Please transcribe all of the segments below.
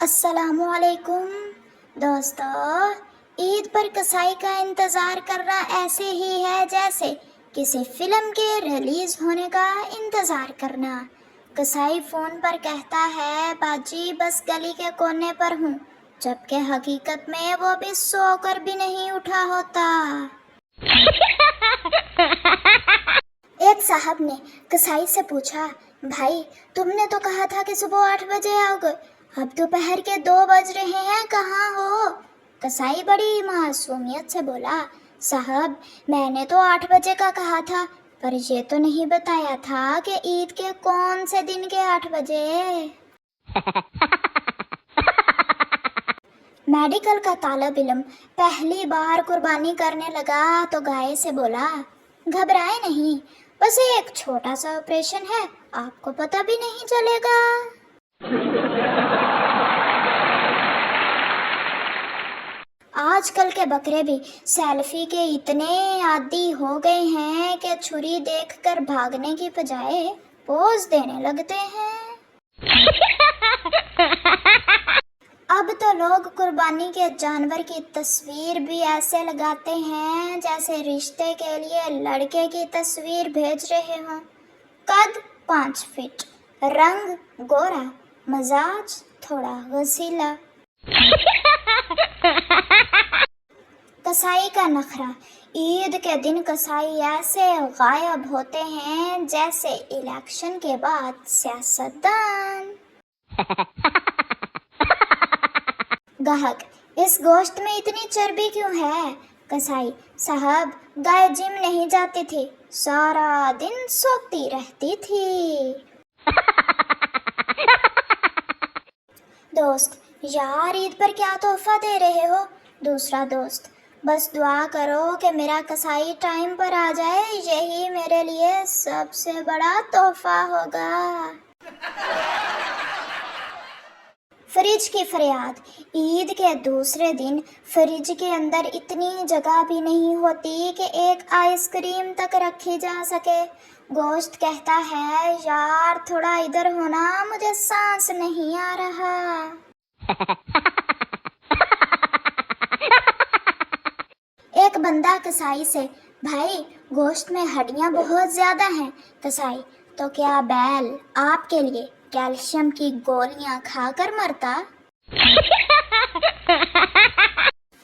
السلام علیکم دوستو، عید پر کسائی کا انتظار کرنا ایسے ہی ہے جیسے کسی فلم کے ریلیز ہونے کا انتظار کرنا۔ کسائی فون پر کہتا ہے باجی بس گلی کے کونے پر ہوں، جبکہ حقیقت میں وہ بھی سو کر بھی نہیں اٹھا ہوتا۔ ایک صاحب نے کسائی سے پوچھا، بھائی تم نے تو کہا تھا کہ صبح 8 بجے آؤ گے، اب دوپہر کے 2 بج رہے ہیں، کہاں ہو؟ کسائی بڑی معصومیت سے بولا، صاحب میں نے تو 8 بجے کا کہا تھا، پر یہ تو نہیں بتایا تھا کہ عید کے کون سے دن کے 8 بجے۔ میڈیکل کا طالب علم پہلی بار قربانی کرنے لگا تو گائے سے بولا، گھبرائے نہیں، بس ایک چھوٹا سا آپریشن ہے، آپ کو پتہ بھی نہیں چلے گا۔ آج کل کے بکرے بھی سیلفی کے اتنے عادی ہو گئے ہیں کہ چھری دیکھ کر بھاگنے کی بجائے پوز دینے لگتے ہیں۔ اب تو لوگ قربانی کے جانور کی تصویر بھی ایسے لگاتے ہیں جیسے رشتے کے لیے لڑکے کی تصویر بھیج رہے ہوں۔ قد 5 فٹ، رنگ گورا، مزاج تھوڑا غسیلا۔ کسائی کا نخرہ، عید کے دن کسائی ایسے غائب ہوتے ہیں جیسے الیکشن کے بعد سیاستدان۔ گاہک، اس گوشت میں اتنی چربی کیوں ہے؟ کسائی، صاحب گائے جم نہیں جاتی تھی، سارا دن سوتی رہتی تھی۔ دوست، یار عید پر کیا تحفہ دے رہے ہو؟ دوسرا دوست، بس دعا کرو کہ میرا کسائی ٹائم پر آ جائے، یہی میرے لیے سب سے بڑا تحفہ ہوگا۔ فریج کی فریاد، عید کے دوسرے دن فریج کے اندر اتنی جگہ بھی نہیں ہوتی کہ ایک آئس کریم تک رکھی جا سکے۔ گوشت کہتا ہے، یار تھوڑا ادھر ہونا، مجھے سانس نہیں آ رہا۔ ایک بندہ کسائی سے، بھائی گوشت میں ہڈیاں بہت زیادہ ہیں۔ کسائی، تو کیا بیل آپ کے لیے کیلشیم کی گولیاں کھا کر مرتا؟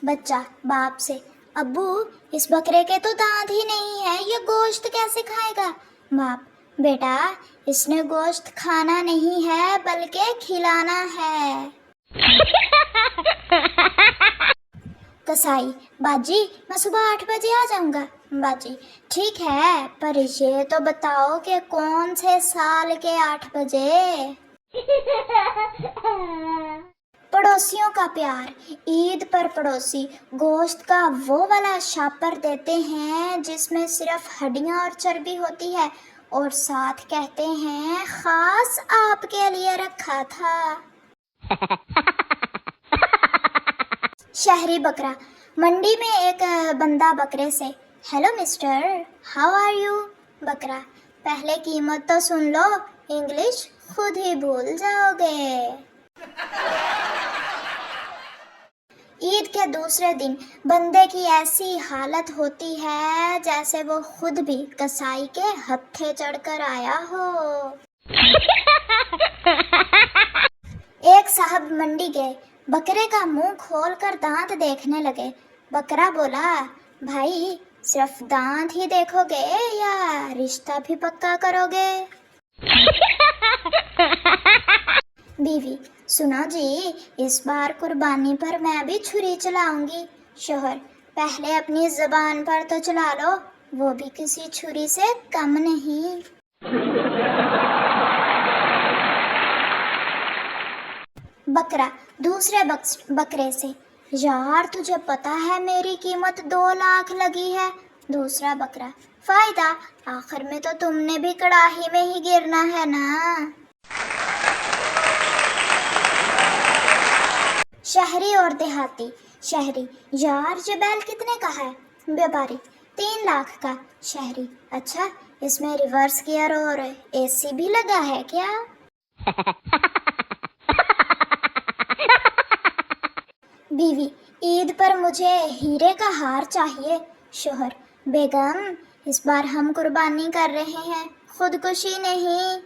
بچہ باپ سے، ابو اس بکرے کے تو دانت ہی نہیں ہے، یہ گوشت کیسے کھائے گا؟ باپ، بیٹا اس نے گوشت کھانا نہیں ہے بلکہ کھلانا ہے۔ کسائی، باجی میں صبح 8 بجے آ جاؤں گا۔ باجی، ٹھیک ہے، پر یہ تو بتاؤ کہ کون سے سال کے 8 بجے؟ پڑوسیوں کا پیار، عید پر پڑوسی گوشت کا وہ والا شاپر دیتے ہیں جس میں صرف ہڈیاں اور چربی ہوتی ہے، اور ساتھ کہتے ہیں خاص آپ کے لیے رکھا تھا۔ شہری بکرا، منڈی میں ایک بندہ بکرے سے، hello mister, how are you? بکرا، پہلے قیمت تو سن لو، انگلش خود ہی بھول جاؤ گے۔ عید کے دوسرے دن بندے کی ایسی حالت ہوتی ہے جیسے وہ خود بھی کسائی کے ہتھے چڑھ کر آیا ہو۔ ایک صاحب منڈی گئے، بکرے کا منہ کھول کر دانت دیکھنے لگے۔ بکرا بولا، بھائی صرف دانت ہی دیکھو گے یا رشتہ بھی پکا کرو گے؟ بیوی، سنو جی، اس بار قربانی پر میں بھی چھری چلاؤں گی۔ شوہر، پہلے اپنی زبان پر تو چلا لو، وہ بھی کسی چھری سے کم نہیں۔ بکرا دوسرے بکرے سے، یار تجھے پتا ہے میری قیمت 2 لاکھ لگی ہے۔ دوسرا بکرا، فائدہ، آخر میں تو تم نے بھی کڑاہی میں ہی گرنا ہے نا۔ شہری اور دیہاتی، شہری، یار یہ بیل کتنے کا ہے؟ بیپاری، 3 لاکھ کا۔ شہری، اچھا اس میں ریورس گیئر اور اے سی بھی لگا ہے کیا؟ بیوی: عید پر مجھے ہیرے کا ہار چاہیے. شوہر: بیگم اس بار ہم قربانی کر رہے ہیں، خودکشی نہیں.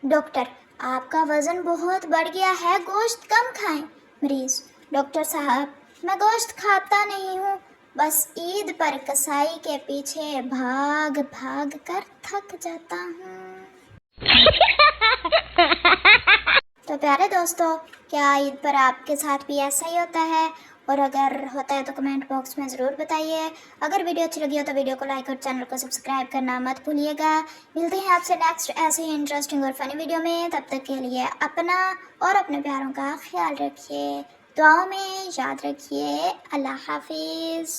ڈاکٹر: آپ کا وزن بہت بڑھ گیا ہے، گوشت کم کھائیں. مریض: ڈاکٹر صاحب میں گوشت کھاتا نہیں ہوں، بس عید پر کسائی کے پیچھے بھاگ بھاگ کر تھک جاتا ہوں. تو پیارے دوستو، کیا عید پر آپ کے ساتھ بھی ایسا ہی ہوتا ہے؟ اور اگر ہوتا ہے تو کمنٹ باکس میں ضرور بتائیے. اگر ویڈیو اچھی لگی ہو تو ویڈیو کو لائک اور چینل کو سبسکرائب کرنا مت بھولیے گا. ملتے ہیں آپ سے نیکسٹ ایسے ہی انٹرسٹنگ اور فنی ویڈیو میں. تب تک کے لیے اپنا اور اپنے پیاروں کا خیال رکھیے، دعاؤں میں یاد رکھیے. اللہ حافظ.